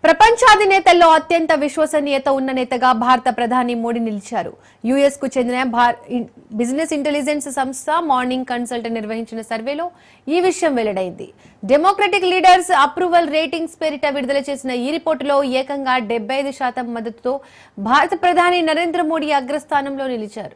ప్రపంచాధినేతల్లో అత్యంత విశ్వసనీయత ఉన్న నేతగా భారత ప్రధాని మోడీ నిలిచారు. యుఎస్ కు చెందిన బిజినెస్ ఇంటెలిజెన్స్ సంస్థ మార్నింగ్ కన్సల్ట్ నిర్వహించిన సర్వేలో ఈ విషయం వెల్లడైంది. డెమోక్రటిక్ లీడర్స్ అప్రూవల్ రేటింగ్స్ పేరిట విడుదల చేసిన ఈ రిపోర్టులో ఏకంగా 75% మద్దతుతో భారత ప్రధాని నరేంద్ర మోడీ అగ్రస్థానంలో నిలిచారు.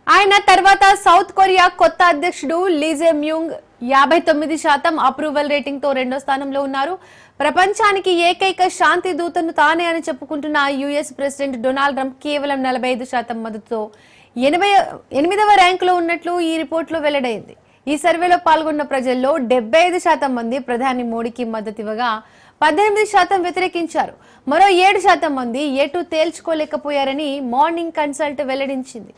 ఆయన తర్వాత సౌత్ కొరియా కొత్త అధ్యక్షుడు లీ జే మ్యూంగ్ 59% అప్రూవల్ రేటింగ్ తో రెండో స్థానంలో ఉన్నారు. ప్రపంచానికి ఏకైక శాంతి దూతను తానే అని చెప్పుకుంటున్న యుఎస్ ప్రెసిడెంట్ డొనాల్డ్ ట్రంప్ కేవలం 45% మద్దతుతో 88వ ర్యాంకులో ఉన్నట్లు ఈ రిపోర్టులో వెల్లడైంది. ఈ సర్వేలో పాల్గొన్న ప్రజల్లో 75% మంది ప్రధాని మోడీకి మద్దతు ఇవ్వగా 18% వ్యతిరేకించారు. మరో 7% మంది ఎటు తేల్చుకోలేకపోయారని మార్నింగ్ కన్సల్ట్ వెల్లడించింది.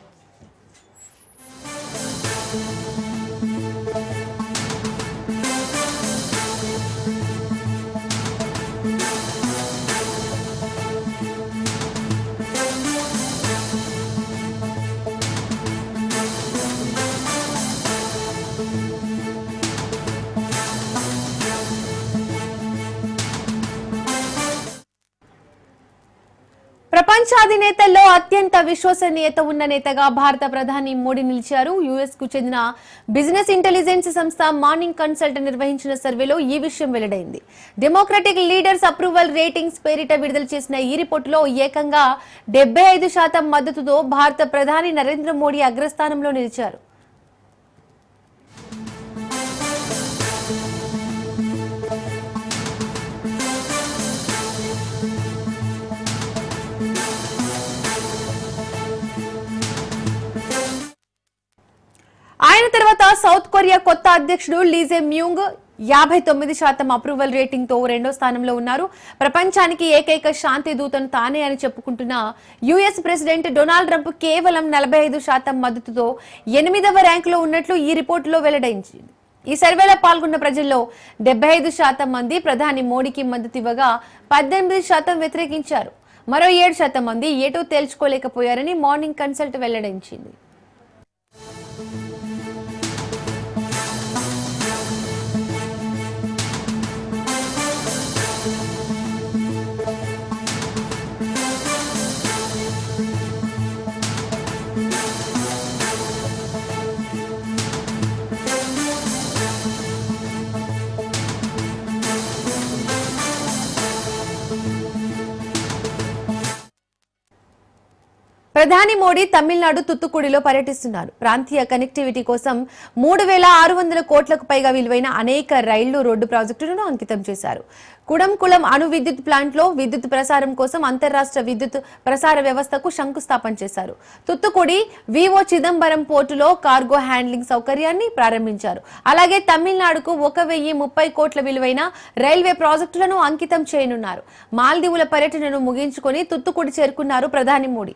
ప్రపంచాధినేతల్లో అత్యంత విశ్వసనీయత ఉన్న నేతగా భారత ప్రధాని మోడీ నిలిచారు. యుఎస్ కు చెందిన బిజినెస్ ఇంటెలిజెన్స్ సంస్థ మార్నింగ్ కన్సల్ట్ నిర్వహించిన సర్వేలో ఈ విషయం వెల్లడైంది. డెమోక్రటిక్ లీడర్స్ అప్రూవల్ రేటింగ్స్ పేరిట విడుదల చేసిన ఈ రిపోర్టులో ఏకంగా 75% మద్దతుతో భారత ప్రధాని నరేంద్ర మోడీ అగ్రస్థానంలో నిలిచారు. ఆయన తర్వాత సౌత్ కొరియా కొత్త అధ్యక్షుడు లీ జే మ్యూంగ్ 59% అప్రూవల్ రేటింగ్ తో రెండో స్థానంలో ఉన్నారు. ప్రపంచానికి ఏకైక శాంతి దూతను తానే అని చెప్పుకుంటున్న యుఎస్ ప్రెసిడెంట్ డొనాల్డ్ ట్రంప్ కేవలం 45% మద్దతుతో 8వ ర్యాంకులో ఉన్నట్లు ఈ రిపోర్టులో వెల్లడించింది. ఈ సర్వేలో పాల్గొన్న ప్రజల్లో 75% మంది ప్రధాని మోడీకి మద్దతు ఇవ్వగా 18% వ్యతిరేకించారు. మరో 7% మంది ఎటూ తేల్చుకోలేకపోయారని మార్నింగ్ కన్సల్ట్ వెల్లడించింది. ప్రధాని మోడీ తమిళనాడు తుత్తుకుడిలో పర్యటిస్తున్నారు. ప్రాంతీయ కనెక్టివిటీ కోసం 3600 కోట్లకు పైగా విలువైన అనేక రైళ్లు, రోడ్డు ప్రాజెక్టులను అంకితం చేశారు. కుడంకుళం అణు విద్యుత్ ప్లాంట్ లో విద్యుత్ ప్రసారం కోసం అంతర్రాష్ట్ర విద్యుత్ ప్రసార వ్యవస్థకు శంకుస్థాపన చేశారు. తుత్తుకుడి వివో చిదంబరం పోర్టులో కార్గో హ్యాండ్లింగ్ సౌకర్యాన్ని ప్రారంభించారు. అలాగే తమిళనాడుకు 1030 కోట్ల విలువైన రైల్వే ప్రాజెక్టులను అంకితం చేయనున్నారు. మాల్దీవుల పర్యటనను ముగించుకొని తుత్తుకుడి చేరుకున్నారు ప్రధాని మోడీ.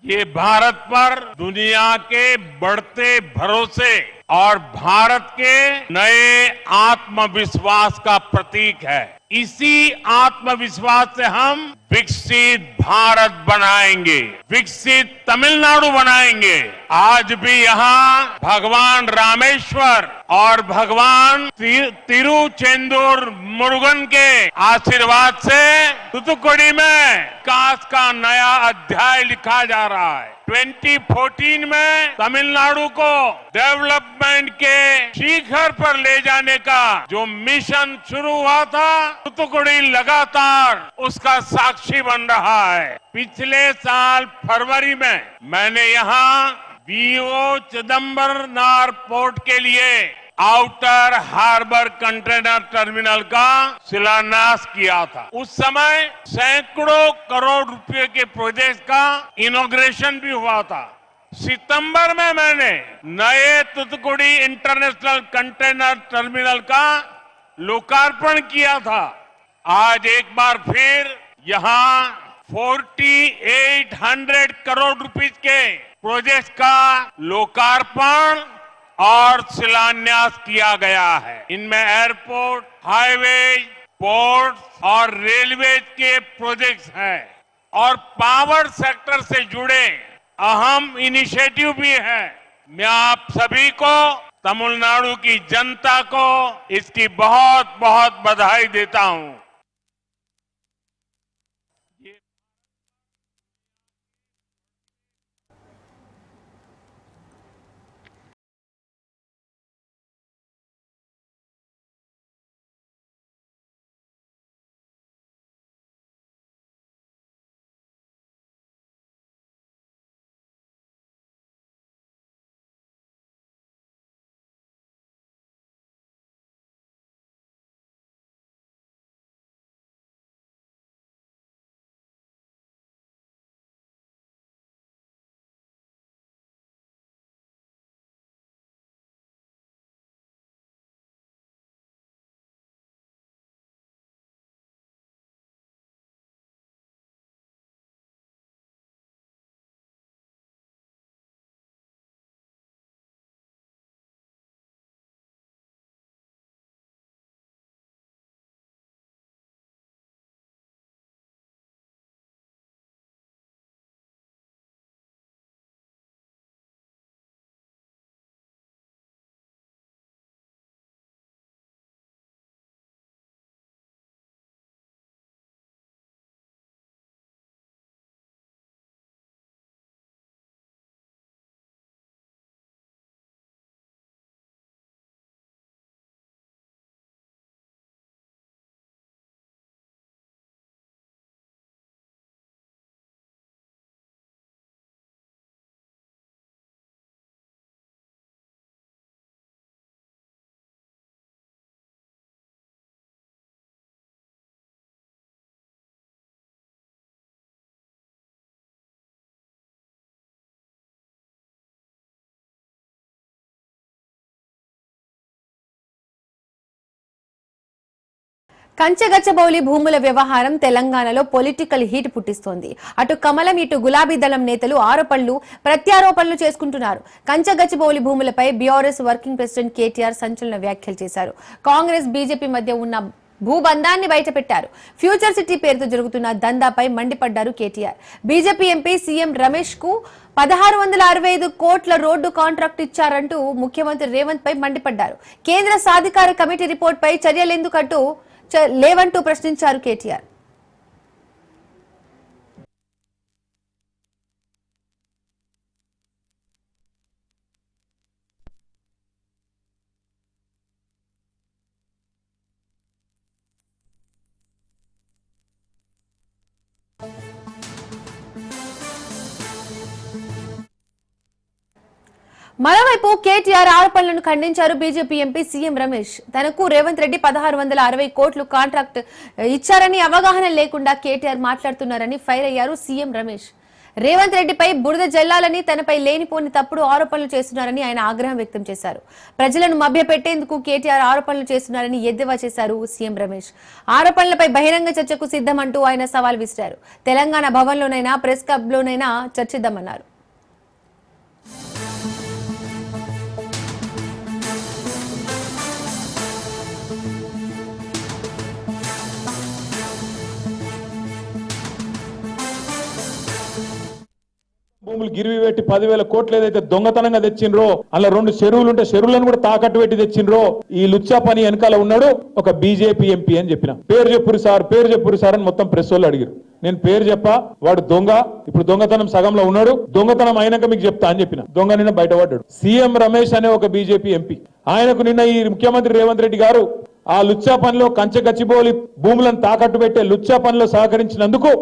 ये भारत पर दुनिया के बढ़ते भरोसे और भारत के नए आत्मविश्वास का प्रतीक है। इसी आत्मविश्वास से हम विकसित भारत बनाएंगे, विकसित तमिलनाडु बनाएंगे। आज भी यहाँ भगवान रामेश्वर और भगवान तिरुचेंदूर मुरुगन के आशीर्वाद से तूतुकुड़ी में विकास का नया अध्याय लिखा जा रहा है। 2014 में तमिलनाडु को डेवलपमेंट के शिखर पर ले जाने का जो मिशन शुरू हुआ था, तूतुकुड़ी लगातार उसका साक्षी बन रहा है। पिछले साल फरवरी में मैंने यहाँ वीओ चिदम्बरनार पोर्ट के लिए आउटर हार्बर कंटेनर टर्मिनल का शिलान्यास किया था। उस समय सैकड़ों करोड़ रुपए के प्रोजेक्ट का इनॉग्रेशन भी हुआ था। सितंबर में मैंने नए तूतुकुड़ी इंटरनेशनल कंटेनर टर्मिनल का लोकार्पण किया था। आज एक बार फिर यहाँ 4800 करोड़ रुपीस के प्रोजेक्ट का लोकार्पण और शिलान्यास किया गया है। इनमें एयरपोर्ट, हाईवेज, पोर्ट और रेलवे के प्रोजेक्ट्स हैं और पावर सेक्टर से जुड़े अहम इनिशिएटिव भी हैं। मैं आप सभी को, तमिलनाडु की जनता को इसकी बहुत बहुत बधाई देता हूं। కంచగచ్చబౌలి భూముల వ్యవహారం తెలంగాణలో పొలిటికల్ హీట్ పుట్టిస్తోంది. అటు కమలం ఇటు గులాబీ దళం నేతలు ఆరోపణలు ప్రత్యారోపణలు చేసుకుంటున్నారు. కంచగచ్చబౌలి భూములపై బీఆర్ఎస్ వర్కింగ్ ప్రెసిడెంట్ కేటీఆర్ సంచలన వ్యాఖ్యలు చేశారు. కాంగ్రెస్ బీజేపీ మధ్య ఉన్న భూబంధాన్ని బయటపెట్టారు. ఫ్యూచర్ సిటీ పేరుతో జరుగుతున్న దందాపై మండిపడ్డారు KTR. BJP MP CM Ramesh కు 1665 కోట్ల రోడ్డు కాంట్రాక్ట్ ఇచ్చారంటూ ముఖ్యమంత్రి రేవంత్ పై మండిపడ్డారు. కేంద్ర సాధికార కమిటీ రిపోర్ట్ పై చర్యలెందుకంటూ లేవంటూ ప్రశ్నించారు కేటీఆర్. మరోవైపు కేటీఆర్ ఆరోపణలను ఖండించారు బీజేపీ ఎంపీ సీఎం రమేష్. తనకు రేవంత్ రెడ్డి 1660 కోట్లు కాంట్రాక్ట్ ఇచ్చారని అవగాహన లేకుండా కేటీఆర్ మాట్లాడుతున్నారని ఫైర్ అయ్యారు సీఎం రమేష్. రేవంత్ రెడ్డిపై బురద జల్లాలని, తనపై లేనిపోని తప్పుడు ఆరోపణలు చేస్తున్నారని ఆయన ఆగ్రహం వ్యక్తం చేశారు. ప్రజలను మభ్యపెట్టేందుకు కేటీఆర్ ఆరోపణలు చేస్తున్నారని ఎద్దేవా చేశారు సీఎం రమేష్. ఆరోపణలపై బహిరంగ చర్చకు సిద్ధమంటూ ఆయన సవాల్ విసిరారు. తెలంగాణ భవన్లోనైనా ప్రెస్ క్లబ్ లోనైనా చర్చిద్దామన్నారు. భూములు గిరివి పెట్టి 10,000 కోట్లు ఏదైతే దొంగతనంగా తెచ్చిండ్రో, అలా 2 చెరువులు ఉంటే చెరువులను కూడా తాకట్టు పెట్టి తెచ్చిండ్రో, ఈ లుచ్చా పని వెనకాల ఉన్నాడు ఒక బీజేపీ ఎంపీ అని చెప్పిన. పేరు చెప్పురు సార్ అని మొత్తం ప్రెస్ వాళ్ళు అడిగారు. నేను పేరు చెప్పా, వాడు దొంగ, ఇప్పుడు దొంగతనం సగంలో ఉన్నాడు, దొంగతనం అయినాక మీకు చెప్తా అని చెప్పిన. దొంగ నిన్న బయటపడ్డాడు. సీఎం రమేష్ అనే ఒక బీజేపీ ఎంపీ, ఆయనకు నిన్న ఈ ముఖ్యమంత్రి రేవంత్ రెడ్డి గారు ఆ లుచ్చా పనిలో కంచగచ్చిబౌలి భూములను తాకట్టు పెట్టే లుచ్చా పనిలో సహకరించినందుకు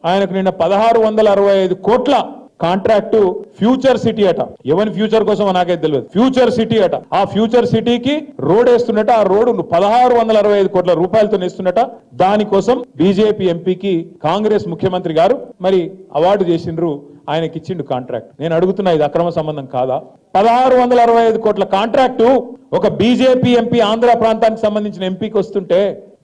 ఆయనకు నిన్న 1665 కోట్ల కాంట్రాక్టు ఫ్యూచర్ సిటీ అట. ఎవరి ఫ్యూచర్ కోసం నాకైతే తెలియదు. ఫ్యూచర్ సిటీ అట. ఆ ఫ్యూచర్ సిటీకి రోడ్ వేస్తున్నట. ఆ రోడ్డు 1665 కోట్ల రూపాయలతో వేస్తున్నట. దానికోసం బీజేపీ ఎంపీకి కాంగ్రెస్ ముఖ్యమంత్రి గారు మరి అవార్డు చేసిండ్రు. ఆయనకి ఇచ్చిండు కాంట్రాక్ట్. నేను అడుగుతున్నా, ఇది అక్రమ సంబంధం కాదా? 1665 కోట్ల కాంట్రాక్టు ఒక బీజేపీ ఎంపీ ఆంధ్ర ప్రాంతానికి సంబంధించిన ఎంపీకి వస్తుంటే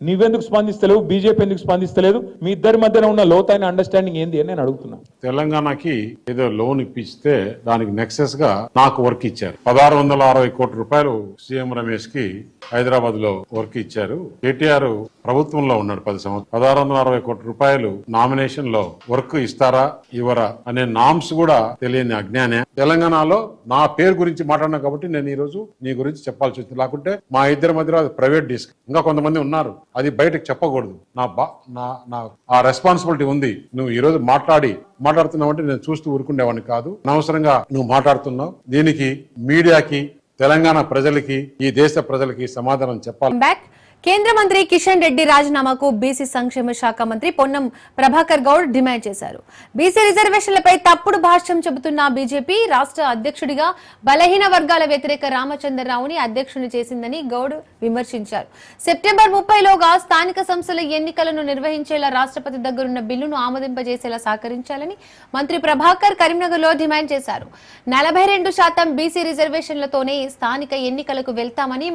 నువ్వెందుకు స్పందిస్తలేవు, బీజేపీ ఎందుకు స్పందిస్తలేదు? మీ ఇద్దరి మధ్యన ఉన్న లోతైన అండర్స్టాండింగ్ ఏంది అని నేను అడుగుతున్నా. తెలంగాణకి ఏదో లోన్ ఇప్పిస్తే దానికి నెక్సెస్ గా నాకు వర్క్ ఇచ్చారు. 1660 కోట్ల రూపాయలు సీఎం రమేష్ కి హైదరాబాద్ లో వర్క్ ఇచ్చారు. కేటీఆర్ ప్రభుత్వంలో ఉన్నాడు 10 సంవత్సరాలు. 1660 కోట్ల రూపాయలు నామినేషన్ లో వర్క్ ఇస్తారా ఇవ్వరా అనే నామ్స్ కూడా తెలియని అజ్ఞానే. తెలంగాణలో నా పేరు గురించి మాట్లాడినా కాబట్టి నేను ఈ రోజు నీ గురించి చెప్పాల్సి వచ్చింది. లేకుంటే మా ఇద్దరి మధ్యలో ప్రైవేట్ డిస్క్. ఇంకా కొంతమంది ఉన్నారు, అది బయటకు చెప్పకూడదు. నా ఆ రెస్పాన్సిబిలిటీ ఉంది. నువ్వు ఈ రోజు మాట్లాడుతున్నావు అంటే నేను చూస్తూ ఊరుకునేవాడిని కాదు. అనవసరంగా నువ్వు మాట్లాడుతున్నావు. దీనికి మీడియాకి, తెలంగాణ ప్రజలకి, ఈ దేశ ప్రజలకి సమాధానం చెప్పాలి. కేంద్ర మంత్రి కిషన్ రెడ్డి రాజీనామాకు బీసీ సంక్షేమ శాఖ మంత్రి పొన్నం ప్రభాకర్ గౌడ్ డిమాండ్ చేశారు. బీసీ రిజర్వేషన్లపై తప్పుడు భాష్యం చెబుతున్న బీజేపీ రాష్ట్ర అధ్యక్షుడిగా బలహీన వర్గాల వ్యతిరేక రామచంద్రరావుని అధ్యక్షుని చేసిందని గౌడ్ విమర్శించారు. సెప్టెంబర్ 30లోగా స్థానిక సంస్థల ఎన్నికలను నిర్వహించేలా రాష్ట్రపతి దగ్గరున్న బిల్లును ఆమోదింపజేసేలా సహకరించాలని మంత్రి ప్రభాకర్ కరీంనగర్లో డిమాండ్ చేశారు. 42% బీసీ రిజర్వేషన్లతోనే స్థానిక ఎన్నికలకు వెళ్తామని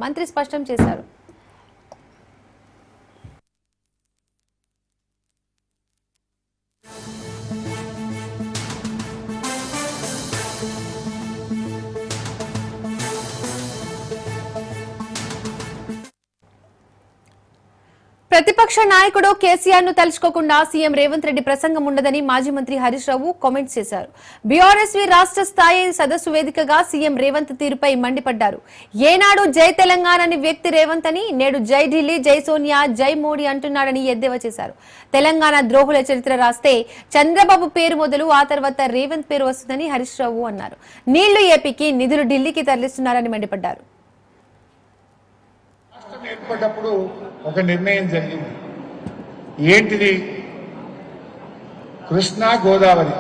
మంత్రి స్పష్టం చేశారు. ప్రతిపక్ష నాయకుడు కేసీఆర్ ను తలుచుకోకుండా సీఎం రేవంత్ రెడ్డి ప్రసంగం ఉండదని మాజీ మంత్రి హరీష్ రావు కామెంట్స్ చేశారు. బీఆర్ఎస్వి రాష్ట్ర స్థాయి సదస్సు వేదికగా సీఎం రేవంత్ తీరుపై మండిపడ్డారు. ఏనాడు జై తెలంగాణ అని వ్యక్తి రేవంత్ అని, నేడు జై ఢిల్లీ, జై సోనియా, జై మోడీ అంటున్నాడని ఎద్దేవా చేశారు. తెలంగాణ ద్రోహుల చరిత్ర రాస్తే చంద్రబాబు పేరు మొదలు ఆ తర్వాత రేవంత్ పేరు వస్తుందని హరీష్ రావు అన్నారు. నీళ్లు ఏపీకి, నిధులు ఢిల్లీకి తరలిస్తున్నారని మండిపడ్డారు. ఏర్పడ్డప్పుడు ఒక నిర్ణయం జరిగింది. ఏంటిది? కృష్ణా గోదావరి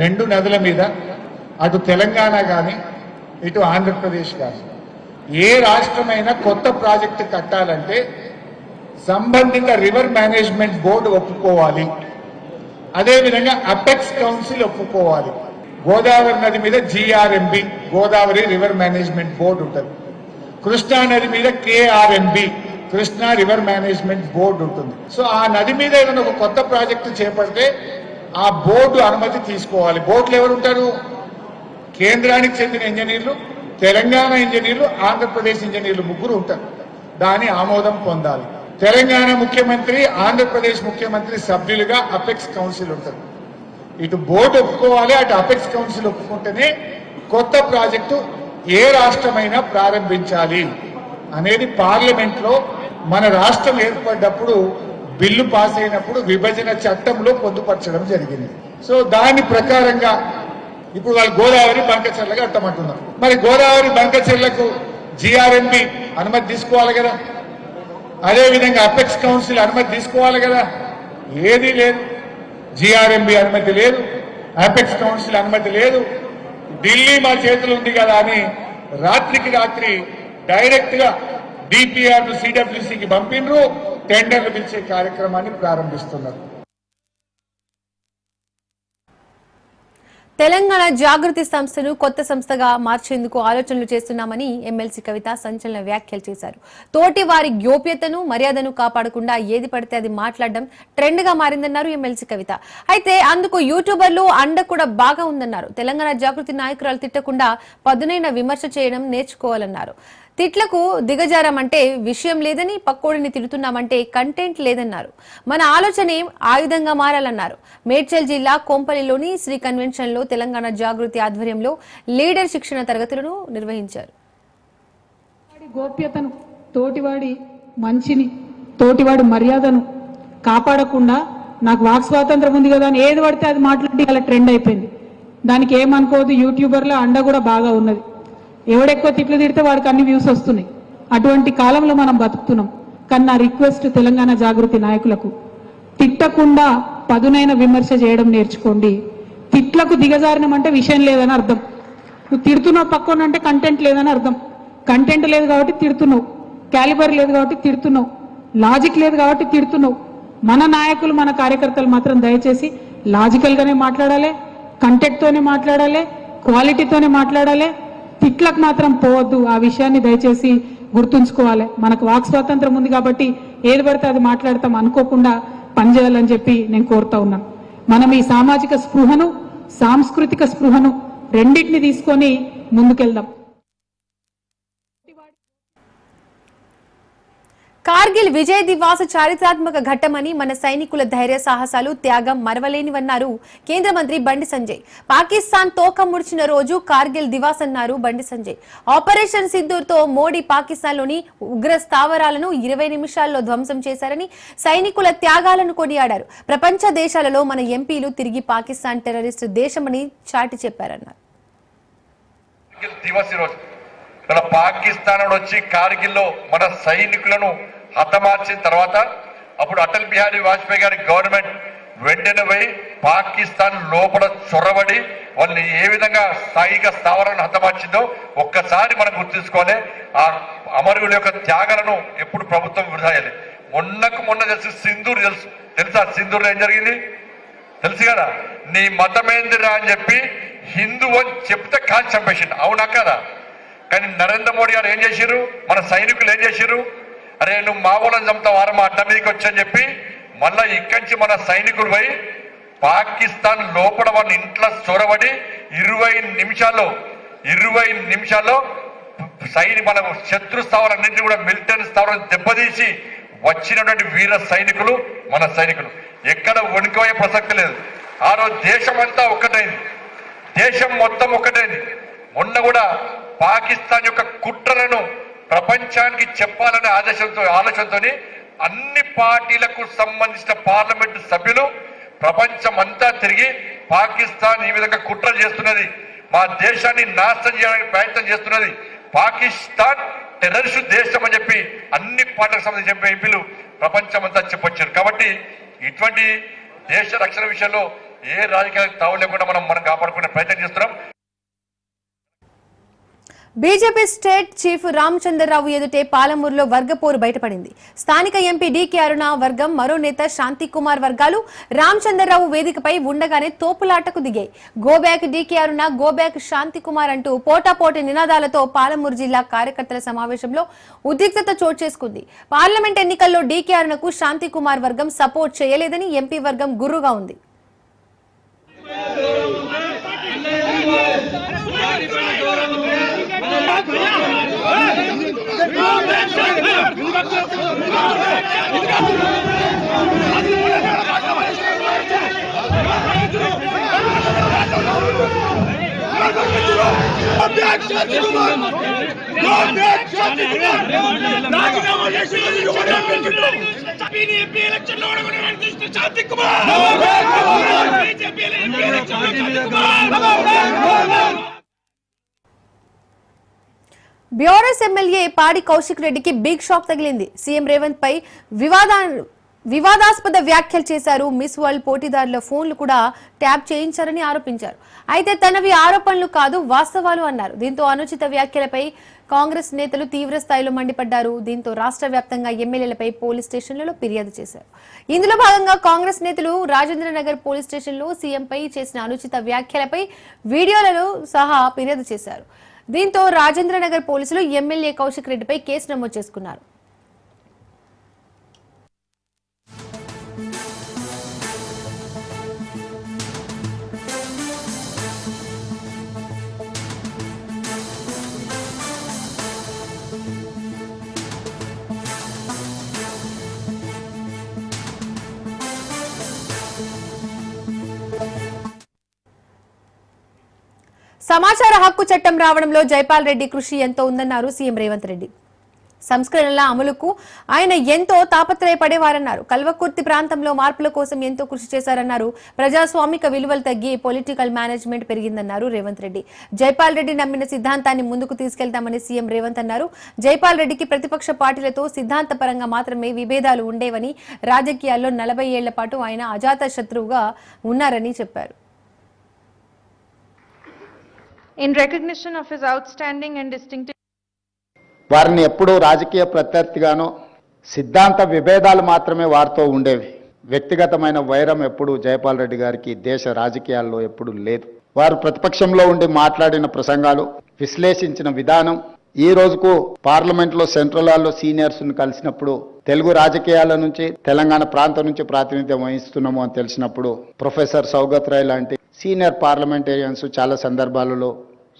2 నదుల మీద అటు తెలంగాణ కానీ ఇటు ఆంధ్రప్రదేశ్ కానీ ఏ రాష్ట్రమైనా కొత్త ప్రాజెక్టు కట్టాలంటే సంబంధిత రివర్ మేనేజ్మెంట్ బోర్డు ఒప్పుకోవాలి. అదేవిధంగా అపెక్స్ కౌన్సిల్ ఒప్పుకోవాలి. గోదావరి నది మీద GRMB, Godavari river management board ఉంటుంది. కృష్ణా నది మీద KRMB, Krishna river management board ఉంటుంది. సో ఆ నది మీద ఏదైనా ఒక కొత్త ప్రాజెక్టు చేపడితే ఆ బోర్డు అనుమతి తీసుకోవాలి. బోర్డులు ఎవరు ఉంటారు? కేంద్రానికి చెందిన ఇంజనీర్లు, తెలంగాణ ఇంజనీర్లు, ఆంధ్రప్రదేశ్ ఇంజనీర్లు, ముగ్గురు ఉంటారు. దాని ఆమోదం పొందాలి. తెలంగాణ ముఖ్యమంత్రి, ఆంధ్రప్రదేశ్ ముఖ్యమంత్రి సభ్యులుగా అపెక్స్ కౌన్సిల్ ఉంటుంది. ఇటు బోర్డు ఒప్పుకోవాలి, అటు అపెక్స్ కౌన్సిల్ ఒప్పుకుంటేనే కొత్త ప్రాజెక్టు ఏ రాష్ట్రమైనా ప్రారంభించాలి అనేది పార్లమెంట్ లో మన రాష్ట్రం ఏర్పడ్డప్పుడు బిల్లు పాస్ అయినప్పుడు విభజన చట్టంలో పొందుపరచడం జరిగింది. సో దాని ప్రకారంగా ఇప్పుడు వాళ్ళు గోదావరి బంకచెర్ల కట్టమంటున్నారు. మరి గోదావరి బంకచెర్లకు GRMB అనుమతి తీసుకోవాలి కదా, అదేవిధంగా అపెక్స్ కౌన్సిల్ అనుమతి తీసుకోవాలి కదా. ఏదీ లేదు. GRMB అనుమతి లేదు, అపెక్స్ కౌన్సిల్ అనుమతి లేదు. ఢిల్లీ మా చేతులు ఉంది కదా అని రాత్రికి రాత్రి డైరెక్ట్ గా DPR ను CWCకి పంపినరు. టెండర్లు పిలిచే కార్యక్రమాన్ని ప్రారంభిస్తున్నారు. తెలంగాణ జాగృతి సంస్థను కొత్త సంస్థగా మార్చేందుకు ఆలోచనలు చేస్తున్నామని ఎమ్మెల్సీ కవిత సంచలన వ్యాఖ్యలు చేశారు. తోటి వారి గోప్యతను, మర్యాదను కాపాడకుండా ఏది పడితే అది మాట్లాడడం ట్రెండ్ గా మారిందన్నారు ఎమ్మెల్సీ కవిత. అయితే అందుకు యూట్యూబర్లు అండ కూడా బాగా ఉందన్నారు. తెలంగాణ జాగృతి నాయకురాలు తిట్టకుండా పదునైన విమర్శ చేయడం నేర్చుకోవాలన్నారు. తిట్లకు దిగజారమంటే విషయం లేదని, పక్కోడిని తిడుతున్నామంటే కంటెంట్ లేదన్నారు. మన ఆలోచనే ఆయుధంగా మారాలన్నారు. మేడ్చల్ జిల్లా కొంపల్లిలోని శ్రీ కన్వెన్షన్ లో తెలంగాణ జాగృతి ఆధ్వర్యంలో లీడర్ శిక్షణ తరగతులను నిర్వహించారు. గోప్యతను, తోటివాడి మంచిని, తోటివాడి మర్యాదను కాపాడకుండా నాకు వాక్ స్వాతంత్రం ఉంది కదా అని ఏది పడితే అది మాట్లాడి అలా ట్రెండ్ అయిపోయింది. దానికి ఏమనుకోదు. యూట్యూబర్ల అండ కూడా బాగా ఉన్నది. ఎవడెక్కువ తిట్లు తిడితే వాడికి అన్ని వ్యూస్ వస్తున్నాయి. అటువంటి కాలంలో మనం బతుకుతున్నాం. కానీ నా రిక్వెస్ట్ తెలంగాణ జాగృతి నాయకులకు, తిట్టకుండా పదునైన విమర్శ చేయడం నేర్చుకోండి. తిట్లకు దిగజారినం అంటే విషయం లేదని అర్థం. నువ్వు తిడుతున్నావు పక్కన అంటే కంటెంట్ లేదని అర్థం. కంటెంట్ లేదు కాబట్టి తిడుతున్నావు, క్యాలిబర్ లేదు కాబట్టి తిడుతున్నావు, లాజిక్ లేదు కాబట్టి తిడుతున్నావు. మన నాయకులు, మన కార్యకర్తలు మాత్రం దయచేసి లాజికల్గానే మాట్లాడాలి, కంటెంట్తోనే మాట్లాడాలి, క్వాలిటీతోనే మాట్లాడాలి. తిట్లకు మాత్రం పోవద్దు. ఆ విషయాన్ని దయచేసి గుర్తుంచుకోవాలి. మనకు వాక్ స్వాతంత్రం ఉంది కాబట్టి ఏది పడితే అది మాట్లాడతాం అనుకోకుండా పనిచేయాలని చెప్పి నేను కోరుతా ఉన్నాను. మనం ఈ సామాజిక స్పృహను, సాంస్కృతిక స్పృహను రెండింటిని తీసుకొని ముందుకెళ్దాం. కార్గిల్ విజయ్ దివాస్ చారిత్రాత్మక ఘట్టమని, మన సైనికుల ధైర్య సాహసాలు, త్యాగం మరవలేనివన్నారు కేంద్ర మంత్రి బండి సంజయ్. పాకిస్తాన్ తోక ముడిచిన రోజు కార్గిల్ దివాస్ అన్నారు బండి సంజయ్. ఆపరేషన్ సింధూర్ తో మోడీ పాకిస్తాన్లోని ఉగ్ర స్థావరాలను 20 నిమిషాల్లో ధ్వంసం చేశారని, సైనికుల త్యాగాలను కొనియాడారు. ప్రపంచ దేశాలలో మన ఎంపీలు తిరిగి పాకిస్తాన్ టెర్రరిస్ట్ దేశమని చాటి చెప్పారన్నారు. పాకిస్తాన్ వచ్చి కార్గిల్లో మన సైనికులను హతమార్చిన తర్వాత అప్పుడు అటల్ బిహారీ వాజ్పేయి గారి గవర్నమెంట్ వెంటనే పోయి పాకిస్తాన్ లోపల చొరబడి వాళ్ళని ఏ విధంగా సైనిక స్థావరాలను హతమార్చిందో ఒక్కసారి మనం గుర్తుంచుకోవాలి. ఆ అమరుల యొక్క త్యాగాలను ఎప్పుడు ప్రభుత్వం వృధా చేయాలి. మొన్న తెలుసు సింధూర్ తెలుసా? సింధూర్లో ఏం జరిగింది తెలుసు కదా. నీ మతమేందిరా అని చెప్పి హిందూ అని చెప్తే కాల్చి చంపేసిండు. అవునా కదా? కానీ నరేంద్ర మోడీ గారు ఏం చేశారు? మన సైనికులు ఏం చేశారు? అరే నువ్వు మామూలను చంపుతావు వారం అడ్డ మీదకి వచ్చని చెప్పి మళ్ళా ఇక్కడి నుంచి మన సైనికులు పోయి పాకిస్తాన్ లోపల వాళ్ళ ఇంట్లో చొరబడి 20 నిమిషాల్లో మన శత్రు స్థావరాలన్నింటినీ కూడా మిలిటరీ స్థావరం దెబ్బతీసి వచ్చినటువంటి వీర సైనికులు మన సైనికులు. ఎక్కడ వణికిపోయే ప్రసక్తి లేదు. ఆ రోజు దేశం అంతా ఒక్కటైంది, దేశం మొత్తం ఒక్కటైంది. మొన్న కూడా పాకిస్తాన్ యొక్క కుట్రలను ప్రపంచానికి చెప్పాలనే ఆలోచనతో అన్ని పార్టీలకు సంబంధించిన పార్లమెంటు సభ్యులు ప్రపంచం అంతా తిరిగి పాకిస్తాన్ ఈ విధంగా కుట్రలు చేస్తున్నది, మా దేశాన్ని నాశనం చేయడానికి ప్రయత్నం చేస్తున్నది, పాకిస్తాన్ టెర్రరిస్ట్ దేశం అని చెప్పి అన్ని పార్టీలకు సంబంధించిన ఎంపీలు ప్రపంచం అంతా చెప్పొచ్చారు. కాబట్టి ఇటువంటి దేశ రక్షణ విషయంలో ఏ రాజకీయాలకు తావు లేకుండా మనం కాపాడుకునే ప్రయత్నం చేస్తున్నాం. బీజేపీ స్టేట్ చీఫ్ రామచంద్రరావు ఎదుటే పాలమూరులో వర్గపోరు బయటపడింది. స్థానిక ఎంపీ డీకే అరుణ వర్గం, మరో నేత శాంతి కుమార్ వర్గాలు రామచంద్రరావు వేదికపై ఉండగానే తోపులాటకు దిగాయి. గోబ్యాక్ డీకే అరుణ, గోబ్యాక్ శాంతి కుమార్ అంటూ పోటాపోటీ నినాదాలతో పాలమూరు జిల్లా కార్యకర్తల సమావేశంలో ఉద్రిక్తత చోటు చేసుకుంది. పార్లమెంట్ ఎన్నికల్లో డీకే అరుణకు శాంతి కుమార్ వర్గం సపోర్ట్ చేయలేదని ఎంపీ వర్గం గుర్రుగా ఉంది. బ్యూరెస్ ఎమ్మెల్యే పాడి కౌశిక్ రెడ్డికి బిగ్ షాక్ తగిలింది. సీఎం రేవంత్ పై వివాదాస్పద వ్యాఖ్యలు చేశారు. మిస్ వరల్డ్ పోటీదారుల ఫోన్లు కూడా ట్యాప్ చేయించారని ఆరోపించారు. అయితే తనవి ఆరోపణలు కాదు, వాస్తవాలు అన్నారు. దీంతో అనుచిత వ్యాఖ్యలపై కాంగ్రెస్ నేతలు తీవ్ర స్థాయిలో మండిపడ్డారు. దీంతో రాష్ట్ర వ్యాప్తంగా ఎమ్మెల్యేలపై పోలీస్ స్టేషన్లలో ఫిర్యాదు చేశారు. ఇందులో భాగంగా కాంగ్రెస్ నేతలు రాజేంద్రనగర్ పోలీస్ స్టేషన్లో సీఎంపై చేసిన అనుచిత వ్యాఖ్యలపై వీడియోలను సహా ఫిర్యాదు చేశారు. దీంతో రాజేంద్రనగర్ పోలీసులు ఎమ్మెల్యే కౌశిక్ రెడ్డిపై కేసు నమోదు చేసుకున్నారు. సమాచార హక్కు చట్టం రావడంలో జైపాల్ రెడ్డి కృషి ఎంతో ఉందన్నారు సీఎం రేవంత్ రెడ్డి. సంస్కరణల అమలుకు ఆయన ఎంతో తాపత్రయపడేవారన్నారు. కల్వకుర్తి ప్రాంతంలో మార్పుల కోసం ఎంతో కృషి చేశారన్నారు. ప్రజాస్వామిక విలువలు తగ్గి పొలిటికల్ మేనేజ్మెంట్ పెరిగిందన్నారు రేవంత్ రెడ్డి. జైపాల్ రెడ్డి నమ్మిన సిద్ధాంతాన్ని ముందుకు తీసుకెళ్తామని సీఎం రేవంత్ అన్నారు. జైపాల్ రెడ్డికి ప్రతిపక్ష పార్టీలతో సిద్ధాంతపరంగా మాత్రమే విభేదాలు ఉండేవని, రాజకీయాల్లో 40 ఏళ్ల పాటు ఆయన అజాత శత్రువుగా ఉన్నారని చెప్పారు. In recognition of his outstanding and distinctive వారిని ఎప్పుడూ రాజకీయ ప్రత్యర్థిగానో సిద్ధాంత విభేదాలు మాత్రమే వారితో ఉండేవి. వ్యక్తిగతమైన వైరం ఎప్పుడు జయపాల్ రెడ్డి గారికి దేశ రాజకీయాల్లో ఎప్పుడు లేదు. వారు ప్రతిపక్షంలో ఉండి మాట్లాడిన ప్రసంగాలు, విశ్లేషించిన విధానం, ఈ రోజుకు పార్లమెంట్లో సెంట్రల్ హాల్లో సీనియర్స్ను కలిసినప్పుడు తెలుగు రాజకీయాల నుంచి తెలంగాణ ప్రాంతం నుంచి ప్రాతినిధ్యం వహిస్తున్నాము అని తెలిసినప్పుడు ప్రొఫెసర్ సౌగత్ రాయ్ లాంటి సీనియర్ పార్లమెంటేరియన్స్ చాలా సందర్భాలలో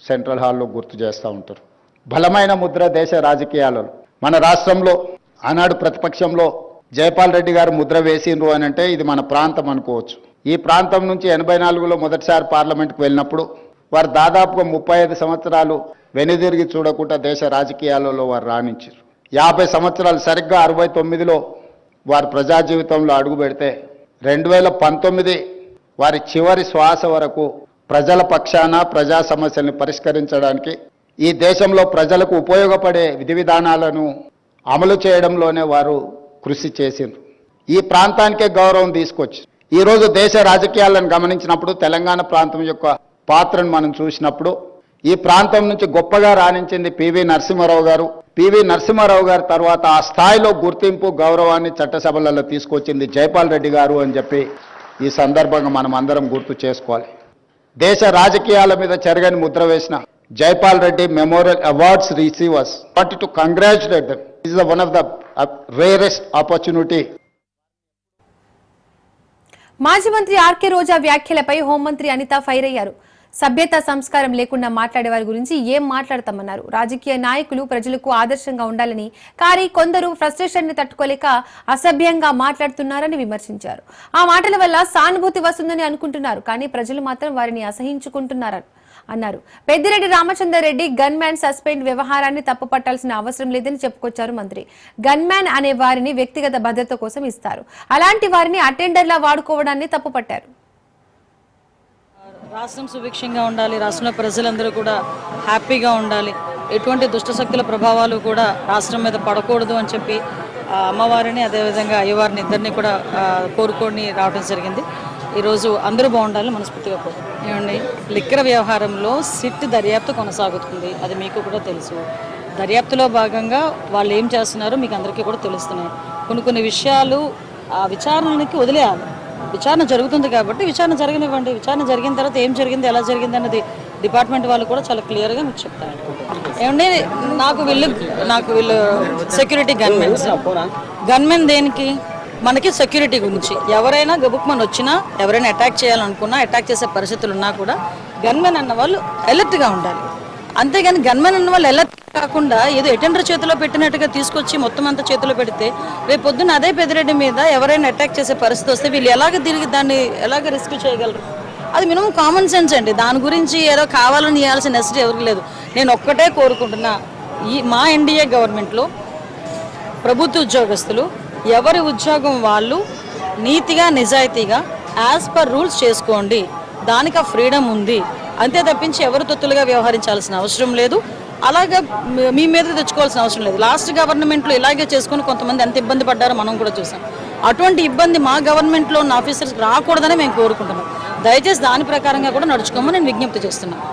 సెంట్రల్ హాల్లో గుర్తు చేస్తూ ఉంటారు. బలమైన ముద్ర దేశ రాజకీయాలలో. మన రాష్ట్రంలో ఆనాడు ప్రతిపక్షంలో జయపాల్ రెడ్డి గారు ముద్ర వేసిండ్రు అని అంటే ఇది మన ప్రాంతం అనుకోవచ్చు. ఈ ప్రాంతం నుంచి 84లో మొదటిసారి పార్లమెంట్కి వెళ్ళినప్పుడు వారు దాదాపుగా 35 సంవత్సరాలు వెనుదిరిగి చూడకుండా దేశ రాజకీయాలలో వారు రాణించారు. 50 సంవత్సరాలు సరిగ్గా 69లో వారు ప్రజా జీవితంలో అడుగు పెడితే 2019 వారి చివరి శ్వాస వరకు ప్రజల పక్షాన ప్రజా సమస్యల్ని పరిష్కరించడానికి, ఈ దేశంలో ప్రజలకు ఉపయోగపడే విధి విధానాలను అమలు చేయడంలోనే వారు కృషి చేసిండ్రు. ఈ ప్రాంతానికే గౌరవం తీసుకొచ్చి ఈరోజు దేశ రాజకీయాలను గమనించినప్పుడు తెలంగాణ ప్రాంతం యొక్క పాత్రను మనం చూసినప్పుడు ఈ ప్రాంతం నుంచి గొప్పగా రాణించింది పివి నరసింహారావు గారు. పివి నరసింహారావు గారి తర్వాత ఆ స్థాయిలో గుర్తింపు, గౌరవాన్ని చట్టసభలలో తీసుకొచ్చింది జయపాల్ రెడ్డి గారు అని చెప్పి ఈ సందర్భంగా మనం అందరం గుర్తు చేసుకోవాలి. దేశ రాజకీయాల మీద చెరగని ముద్ర వేసిన Jaipal Reddy memorial awards receivers wanted to congratulate them. This is one of the rarest opportunity. మాజీ మంత్రి ఆర్కే రోజా వ్యాఖ్యలపై హోంమంత్రి అనిత ఫైర్ అయ్యారు. సభ్యత సంస్కారం లేకుండా మాట్లాడే వారి గురించి ఏం మాట్లాడతామన్నారు. రాజకీయ నాయకులు ప్రజలకు ఆదర్శంగా ఉండాలని, కానీ కొందరు ఫ్రస్ట్రేషన్ ని తట్టుకోలేక అసభ్యంగా మాట్లాడుతున్నారని విమర్శించారు. ఆ మాటల వల్ల సానుభూతి వస్తుందని అనుకుంటున్నారు, కానీ ప్రజలు మాత్రం వారిని అసహించుకుంటున్నారని అన్నారు. Peddireddy Ramachandra Reddy gunman suspend వ్యవహారాన్ని తప్పుపట్టాల్సిన అవసరం లేదని చెప్పుకొచ్చారు మంత్రి. గన్ మ్యాన్ అనే వారిని వ్యక్తిగత భద్రత కోసం ఇస్తారు, అలాంటి వారిని అటెండర్లా వాడుకోవడాన్ని తప్పుపట్టారు. రాష్ట్రం సుభిక్షంగా ఉండాలి, రాష్ట్రంలో ప్రజలందరూ కూడా హ్యాపీగా ఉండాలి, ఎటువంటి దుష్టశక్తుల ప్రభావాలు కూడా రాష్ట్రం మీద పడకూడదు అని చెప్పి అమ్మవారిని అదేవిధంగా అయ్యవారిని ఇద్దరిని కూడా కోరుకొని రావడం జరిగింది. ఈరోజు అందరూ బాగుండాలని మనస్ఫూర్తిగా ఏమండి. లిక్కర్ వ్యవహారంలో సిట్ దర్యాప్తు కొనసాగుతుంది, అది మీకు కూడా తెలుసు. దర్యాప్తులో భాగంగా వాళ్ళు ఏం చేస్తున్నారో మీకు అందరికీ కూడా తెలుస్తున్నాయి. కొన్ని విషయాలు ఆ విచారణకి వదిలేయాలి. విచారణ జరుగుతుంది కాబట్టి విచారణ జరగనివ్వండి. విచారణ జరిగిన తర్వాత ఏం జరిగింది, ఎలా జరిగింది అన్నది డిపార్ట్మెంట్ వాళ్ళు కూడా చాలా క్లియర్గా మీకు చెప్తారు. ఏమండి, నాకు వీళ్ళు సెక్యూరిటీ గన్మెన్ దేనికి? మనకి సెక్యూరిటీ గురించి. ఎవరైనా గబుక్మన్ వచ్చినా, ఎవరైనా అటాక్ చేయాలనుకున్నా, అటాక్ చేసే పరిస్థితులు ఉన్నా కూడా గన్మెన్ అన్న వాళ్ళు అలర్ట్గా ఉండాలి. అంతేగాని గన్మెన్ అన్న వాళ్ళు అలర్ట్ కాకుండా ఏదో అటెండర్ చేతిలో పెట్టినట్టుగా తీసుకొచ్చి మొత్తం అంతా చేతిలో పెడితే రేపు పొద్దున్న అదే పెద్దిరెడ్డి మీద ఎవరైనా అటాక్ చేసే పరిస్థితి వస్తే వీళ్ళు దాన్ని ఎలాగ రిస్క్ చేయగలరు? అది మినిమం కామన్ సెన్స్ అండి. దాని గురించి ఏదో కావాలని ఇవ్వాల్సిన నెసిటీ ఎవరికి లేదు. నేను ఒక్కటే కోరుకుంటున్నా, మా ఎన్డీఏ గవర్నమెంట్లో ప్రభుత్వ ఉద్యోగస్తులు ఎవరి ఉద్యోగం వాళ్ళు నీతిగా నిజాయితీగా యాజ్ పర్ రూల్స్ చేసుకోండి, దానికి ఆ ఫ్రీడమ్ ఉంది. అంతే తప్పించి ఎవరు తొత్తులుగా వ్యవహరించాల్సిన అవసరం లేదు, అలాగే మీ మీద తెచ్చుకోవాల్సిన అవసరం లేదు. లాస్ట్ గవర్నమెంట్లో ఇలాగే చేసుకుని కొంతమంది ఎంత ఇబ్బంది పడ్డారో మనం కూడా చూసాం. అటువంటి ఇబ్బంది మా గవర్నమెంట్లో ఉన్న ఆఫీసర్స్ రాకూడదని మేము కోరుకుంటున్నాం. దయచేసి దాని ప్రకారంగా కూడా నడుచుకోమని నేను విజ్ఞప్తి చేస్తున్నాను.